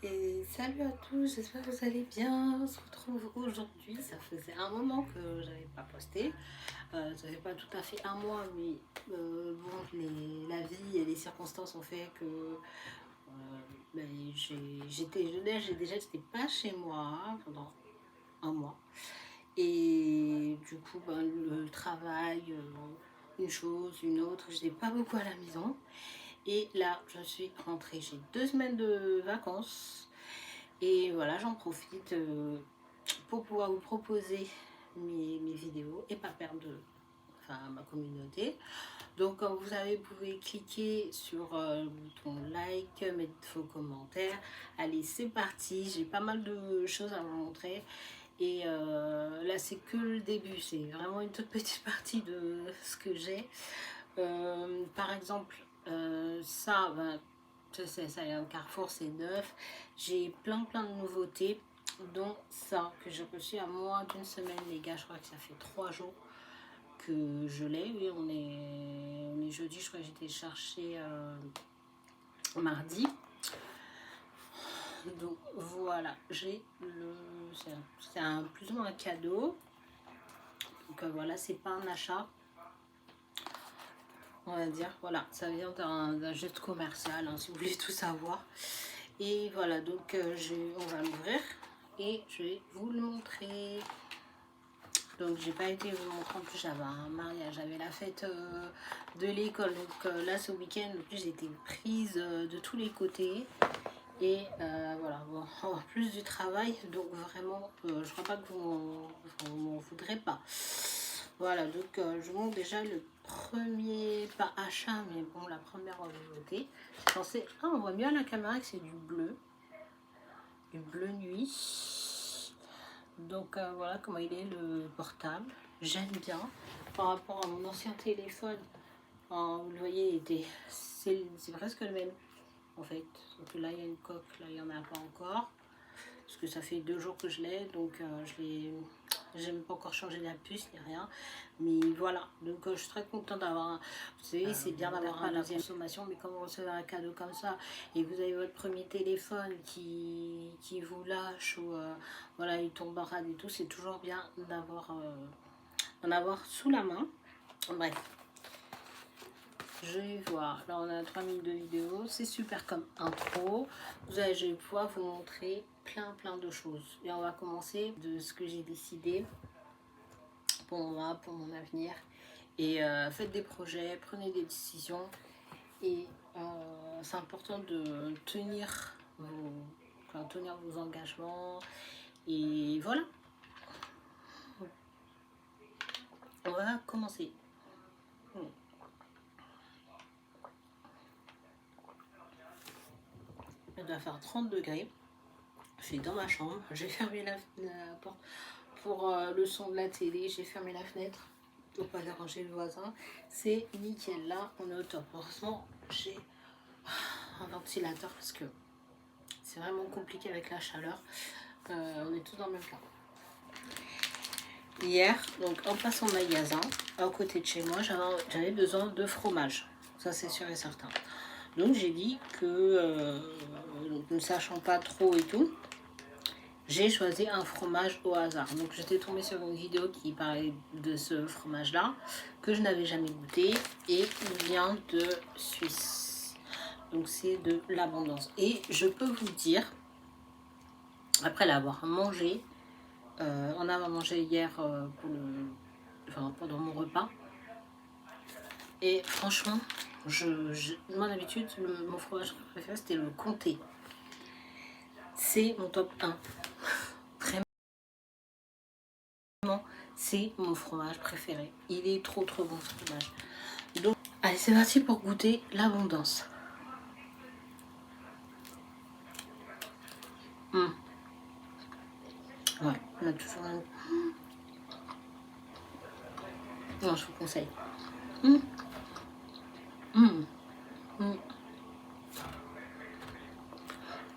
Et salut à tous, j'espère que vous allez bien. On se retrouve aujourd'hui. Ça faisait un moment que j'avais pas posté. Ça fait pas tout à fait un mois, mais bon, la vie et les circonstances ont fait que ben, j'étais pas chez moi pendant un mois. Et du coup, ben, le travail, une chose, une autre, je n'étais pas beaucoup à la maison. Et là, je suis rentrée. J'ai 2 semaines de vacances. Et voilà, j'en profite pour pouvoir vous proposer mes vidéos et pas perdre ma communauté. Donc, comme vous pouvez cliquer sur le bouton like, mettre vos commentaires. Allez, c'est parti. J'ai pas mal de choses à vous montrer. Et là, c'est que le début. C'est vraiment une toute petite partie de ce que j'ai. Par exemple, ça, ben, ça y est, au Carrefour, c'est neuf. J'ai plein de nouveautés, dont ça que j'ai reçu à moins d'une semaine, les gars. Je crois que ça fait 3 jours que je l'ai. Oui, on est jeudi, je crois que j'étais chercher mardi. Donc voilà, j'ai c'est plus ou moins un cadeau. Donc voilà, c'est pas un achat, on va dire. Voilà, ça vient d'un geste commercial, hein, si vous voulez tout savoir. Et voilà, donc on va l'ouvrir et je vais vous le montrer. Donc j'ai pas été vous montrer, en plus j'avais un mariage, j'avais la fête de l'école. Donc là ce week-end, en plus j'étais prise de tous les côtés. Et voilà, bon, en plus du travail, donc vraiment, je crois pas que vous m'en voudrez pas. Voilà, donc je vous montre déjà le premier, pas achat, mais bon, la première nouveauté. Je pensais, on voit mieux à la caméra que c'est du bleu nuit. Donc voilà comment il est le portable. J'aime bien par rapport à mon ancien téléphone. Vous le voyez, c'est presque le même en fait. Donc là il y a une coque, là il n'y en a pas encore. Parce que ça fait 2 jours que je l'ai, donc j'ai même pas encore changé la puce ni rien, mais voilà. Donc je suis très contente d'avoir vous savez, c'est bien d'avoir un deuxième consommation, mais quand vous recevez un cadeau comme ça et vous avez votre premier téléphone qui vous lâche ou voilà, il tombe en rade et tout, c'est toujours bien d'en avoir sous la main. Bref, je vais voir. Là on a 3 minutes de vidéo, c'est super comme intro. Je vais pouvoir vous montrer plein de choses. Et on va commencer de ce que j'ai décidé pour moi, pour mon avenir. Et faites des projets, prenez des décisions. Et c'est important de tenir vos engagements. Et voilà. On va commencer. Il doit faire 30 degrés. Je suis dans ma chambre. J'ai fermé la porte pour le son de la télé. J'ai fermé la fenêtre pour pas déranger le voisin. C'est nickel. Là, on est au top. Heureusement, j'ai un ventilateur parce que c'est vraiment compliqué avec la chaleur. On est tous dans le même cas. Hier, donc en passant au magasin, à côté de chez moi, j'avais besoin de fromage. Ça, c'est sûr et certain. Donc j'ai dit que, ne sachant pas trop et tout, j'ai choisi un fromage au hasard. Donc j'étais tombée sur une vidéo qui parlait de ce fromage là que je n'avais jamais goûté et il vient de Suisse. Donc c'est de l'abondance. Et je peux vous dire, après l'avoir mangé, on a mangé hier pendant mon repas. Et franchement, moi d'habitude, mon fromage préféré c'était le comté. C'est mon top 1. Vraiment, c'est mon fromage préféré. Il est trop bon ce fromage. Donc, allez, c'est parti pour goûter l'abondance. Ouais, on a toujours un... Non, je vous conseille.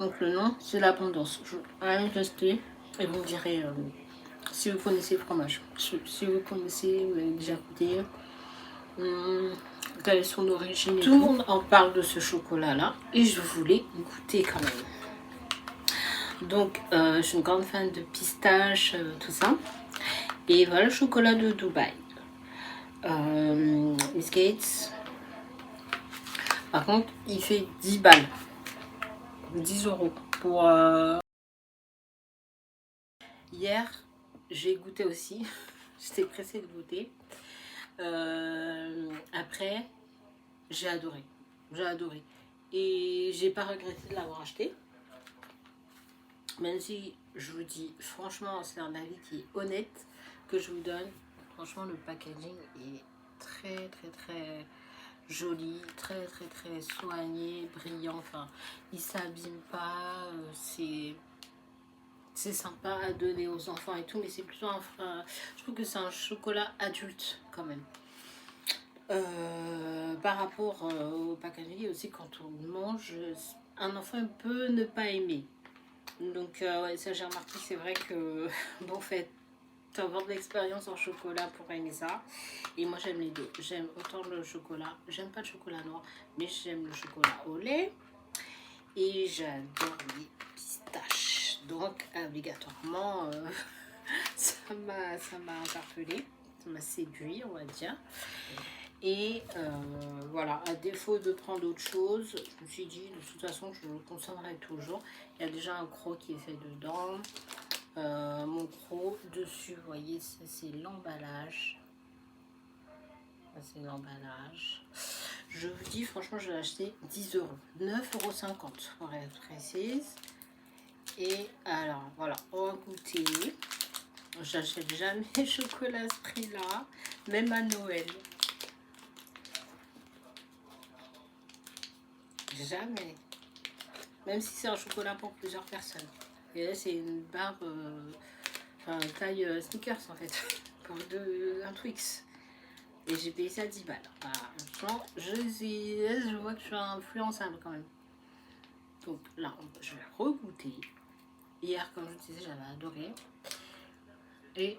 Donc le nom, c'est l'abondance. Allez tester et vous me direz si vous connaissez le fromage. Si vous connaissez, vous avez déjà goûté. Quelle est son origine. Tout le monde en parle de ce chocolat-là et je voulais goûter quand même. Donc je suis une grande fan de pistache, tout ça. Et voilà le chocolat de Dubaï. Miss Gates. Par contre, il fait 10 balles. 10 € pour... Hier, j'ai goûté aussi. J'étais pressée de goûter. Après, j'ai adoré. J'ai adoré. Et j'ai pas regretté de l'avoir acheté. Même si je vous dis, franchement, c'est un avis qui est honnête que je vous donne. Franchement, le packaging est très très très joli, très très très soigné, brillant. Enfin, il s'abîme pas. C'est sympa à donner aux enfants et tout, mais c'est plutôt je trouve que c'est un chocolat adulte quand même. Par rapport au packaging aussi, quand on le mange, un enfant peut ne pas aimer. Donc ouais, ça j'ai remarqué, c'est vrai que bon, fait avoir de l'expérience en chocolat pour aimer ça. Et moi j'aime les deux. J'aime autant le chocolat, j'aime pas le chocolat noir, mais j'aime le chocolat au lait. Et j'adore les pistaches. Donc obligatoirement, ça m'a interpellée, ça m'a séduit, on va dire. Et voilà, à défaut de prendre autre chose, je me suis dit de toute façon je le consommerai toujours. Il y a déjà un croc qui est fait dedans. Mon croc dessus, vous voyez, c'est l'emballage. C'est l'emballage. Je vous dis, franchement, je l'ai acheté 10 €. 9,50 € pour être précise. Et alors, voilà, on va goûter. J'achète jamais chocolat à ce prix-là, même à Noël. Jamais. Même si c'est un chocolat pour plusieurs personnes. Et là, c'est une barre, taille Snickers en fait, pour un Twix. Et j'ai payé ça à 10 balles. Franchement, je vois que je suis influençable quand même. Donc là, je vais regoûter. Hier, comme je vous disais, j'avais adoré. Et...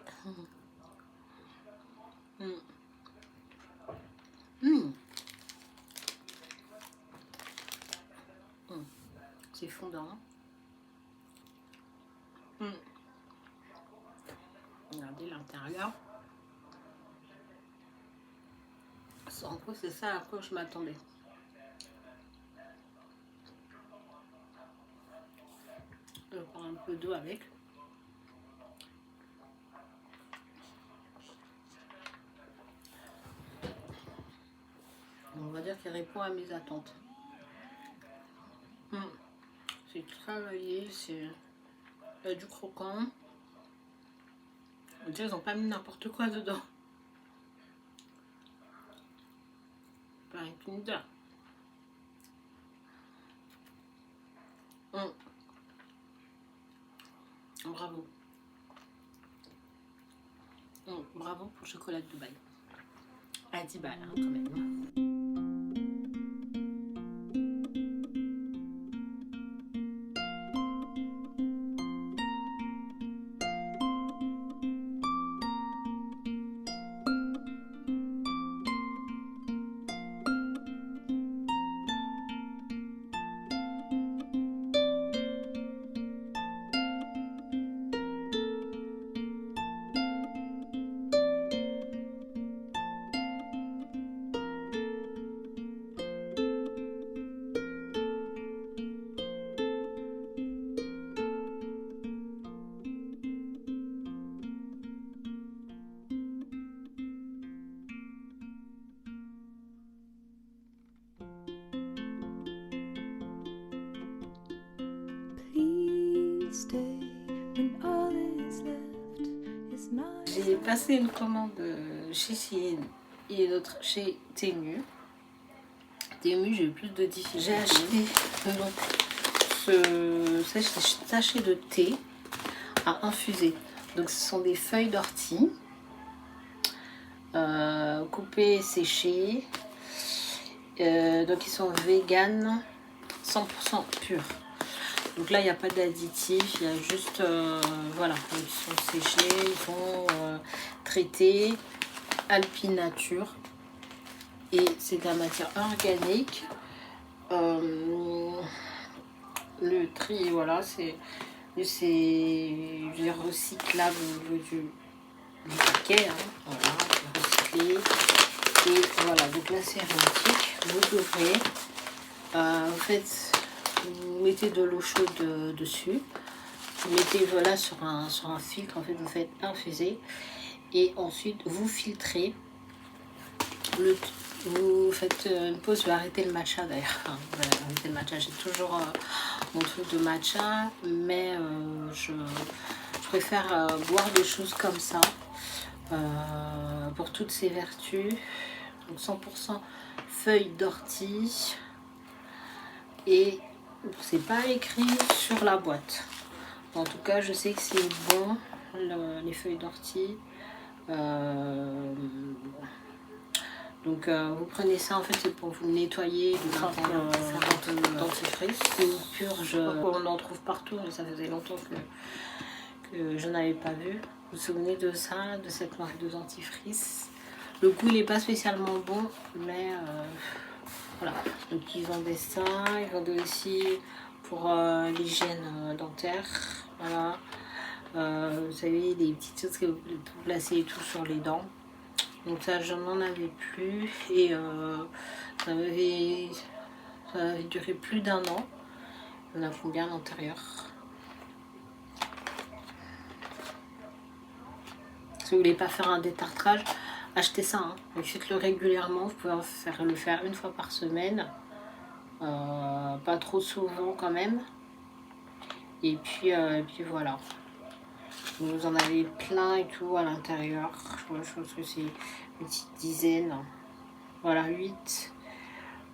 c'est fondant. Regardez l'intérieur. En gros, c'est ça à quoi je m'attendais. Je vais prendre un peu d'eau avec. On va dire qu'il répond à mes attentes. C'est travaillé, c'est du croquant. On dirait qu'ils n'ont pas mis n'importe quoi dedans. Pas un Kinder. Bravo. Bravo pour le chocolat de Dubaï. À 10 balles, hein, quand même. J'ai passé une commande chez Shein et l'autre chez Temu. Temu, j'ai eu plus de difficultés. J'ai acheté donc ce sachet de thé à infuser. Donc ce sont des feuilles d'ortie coupées et séchées. Donc ils sont vegan 100% purs. Donc là, il n'y a pas d'additifs, il y a juste, voilà, ils sont séchés, ils sont traités, Alpinature. Et c'est de la matière organique. Le tri, voilà, c'est C'est recyclable au niveau du paquet, hein. Voilà, recyclé. Et voilà, donc là c'est hermétique. Vous ouvrez, en fait, vous mettez de l'eau chaude dessus. Vous mettez voilà sur un filtre, en fait vous faites infuser et ensuite vous filtrez. Vous faites une pause, vous arrêtez le matcha d'ailleurs. Enfin, voilà, arrêtez le matcha, j'ai toujours mon truc de matcha, mais je préfère boire des choses comme ça pour toutes ces vertus. Donc 100% feuilles d'ortie et c'est pas écrit sur la boîte. En tout cas, je sais que c'est bon, les feuilles d'ortie. Donc vous prenez ça, en fait c'est pour vous nettoyer de l'intérieur, dentifrice. C'est une purge, on en trouve partout, mais ça faisait longtemps que je n'avais pas vu. Vous vous souvenez de ça, de cette marque de dentifrice? Le goût il n'est pas spécialement bon, mais voilà. Donc ils vendaient ça, ils vendaient aussi pour l'hygiène dentaire. Voilà. Vous savez, des petites choses que vous placez et tout sur les dents. Donc ça, je n'en avais plus. Et ça avait duré plus d'1 an. On a combien à l'intérieur? Si vous voulez pas faire un détartrage, achetez ça. Hein. Faites-le régulièrement. Vous pouvez le faire 1 fois par semaine. Pas trop souvent quand même. Et puis voilà. Vous en avez plein et tout à l'intérieur. Je pense que c'est une petite dizaine. Voilà, 8.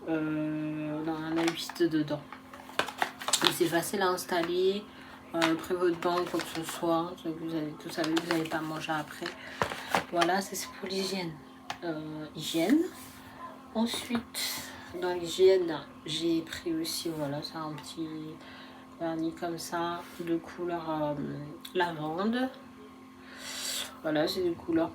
On en a 8 dedans. C'est facile à installer. Après votre banque, quoi que ce soit. Vous savez, vous n'allez pas manger après. Voilà, c'est pour l'hygiène. Hygiène. Ensuite, dans l'hygiène, j'ai pris aussi, voilà, c'est un petit vernis comme ça, de couleur lavande. Voilà, c'est des couleurs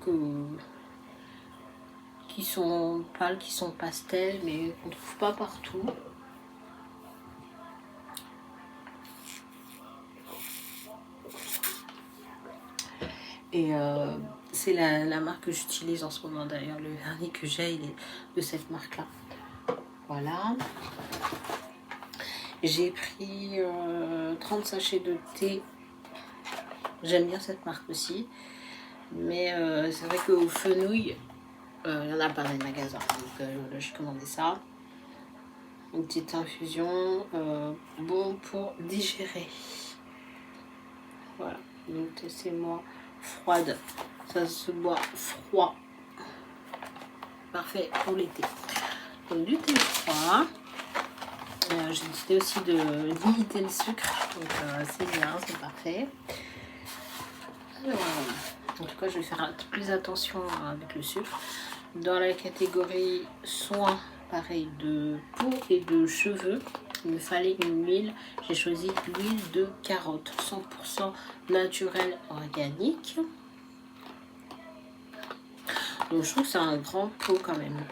qui sont pâles, qui sont pastels, mais qu'on ne trouve pas partout. Et c'est la marque que j'utilise en ce moment d'ailleurs. Le vernis que j'ai, il est de cette marque-là. Voilà. J'ai pris 30 sachets de thé. J'aime bien cette marque aussi. Mais c'est vrai qu'au Fenouil, il n'y en a pas dans les magasins. Donc j'ai commandé ça. Une petite infusion. Bon pour digérer. Voilà. Donc c'est moi froide. Ça se boit froid. Parfait pour l'été. Donc du thé froid. J'ai décidé aussi de limiter le sucre. Donc c'est bien, c'est parfait. Alors, en tout cas, je vais faire plus attention avec le sucre. Dans la catégorie soins, pareil, de peau et de cheveux, il me fallait une huile. J'ai choisi l'huile de carotte, 100% naturelle, organique. Donc je trouve que c'est un grand pot quand même.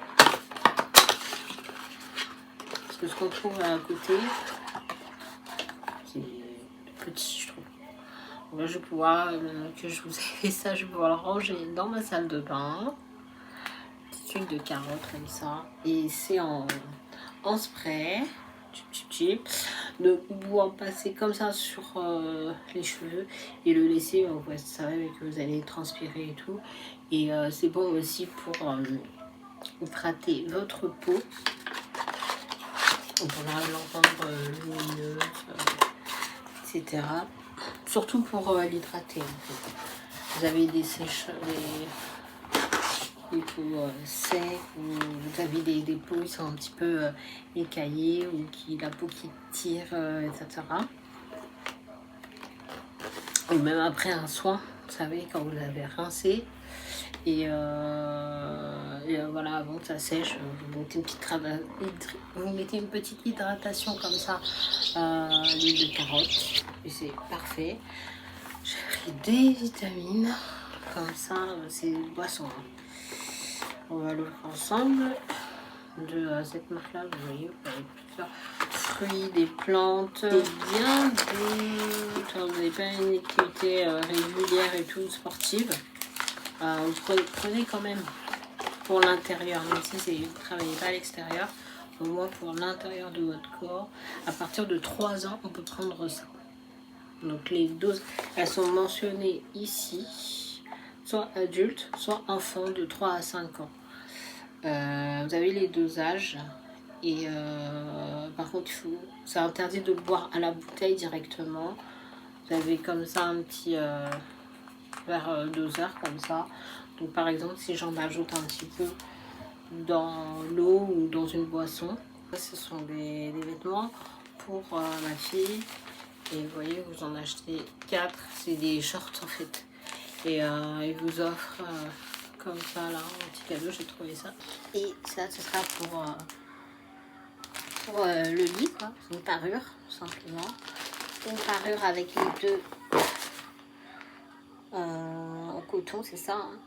Parce que ce qu'on trouve à côté, c'est petit, je trouve. Donc là, je vais pouvoir, que je vous ai fait ça, je vais pouvoir le ranger dans ma salle de bain. Petite huile de carotte comme ça. Et c'est en spray. Donc vous pouvez en passer comme ça sur les cheveux et le laisser, vous savez que vous allez transpirer et tout. Et c'est bon aussi pour hydrater votre peau. On pourra l'entendre lumineuse, etc. Surtout pour l'hydrater en fait. Vous avez des sèches, des peaux secs, ou vous avez des peaux qui sont un petit peu écaillées, ou la peau qui tire, etc. Ou même après un soin, vous savez, quand vous avez rincé. Et voilà, avant que ça sèche, vous mettez une petite hydratation comme ça, l'huile de carotte, et c'est parfait. J'ai pris des vitamines, comme ça, c'est une boisson. On va l'ouvrir ensemble de cette marque-là, vous voyez, vous avez plusieurs fruits, des plantes, c'est bien de... Quand vous n'avez pas une activité régulière et tout, sportive, vous prenez quand même pour l'intérieur, même si vous ne travaillez pas à l'extérieur, au moins pour l'intérieur de votre corps. À partir de 3 ans, on peut prendre ça. Donc les doses, elles sont mentionnées ici, soit adultes, soit enfants de 3 à 5 ans. Vous avez les dosages et par contre c'est interdit de boire à la bouteille directement. Vous avez comme ça un petit verre doseur comme ça. Donc par exemple si j'en ajoute un petit peu dans l'eau ou dans une boisson, ce sont des vêtements pour ma fille. Et vous voyez, vous en achetez 4, c'est des shorts en fait. Et ils vous offrent comme ça là, un petit cadeau, j'ai trouvé ça. Et ça, ce sera pour le lit, quoi. C'est une parure, simplement. Une parure avec les deux en coton, c'est ça, hein,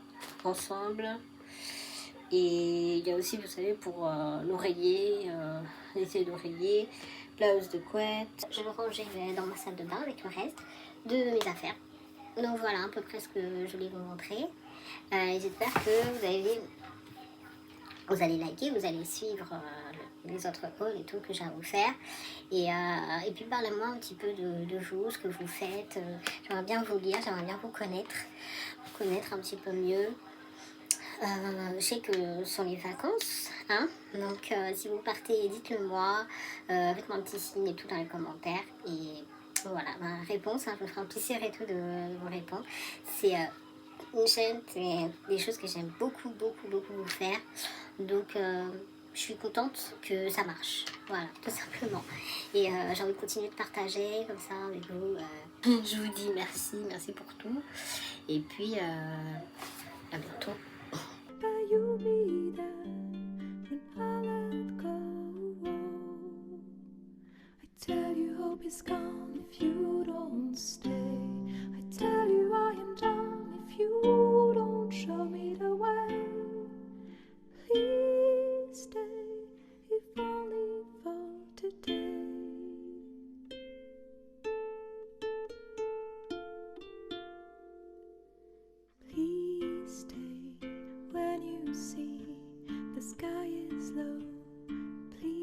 ensemble. Et il y a aussi, vous savez, pour l'oreiller, l'essai d'oreiller, la housse de couette. Je le rangeais dans ma salle de bain avec le reste de mes affaires. Donc voilà à peu près ce que je voulais vous montrer. J'espère que vous allez liker, vous allez suivre les autres hauls et tout que j'ai à vous faire. Et puis parlez-moi un petit peu de vous, ce que vous faites. J'aimerais bien vous lire, j'aimerais bien vous connaître un petit peu mieux. Je sais que ce sont les vacances, hein, donc si vous partez, dites-le moi, avec mon petit signe et tout dans les commentaires. Et voilà, ma réponse, hein, je me ferai un plaisir et tout de vous répondre. C'est une chaîne, c'est des choses que j'aime beaucoup vous faire. Donc je suis contente que ça marche, voilà, tout simplement. Et j'ai envie de continuer de partager comme ça avec vous. Je vous dis merci pour tout. Et puis à bientôt. You'll be there when I let go. I tell you, hope is gone if you don't stay.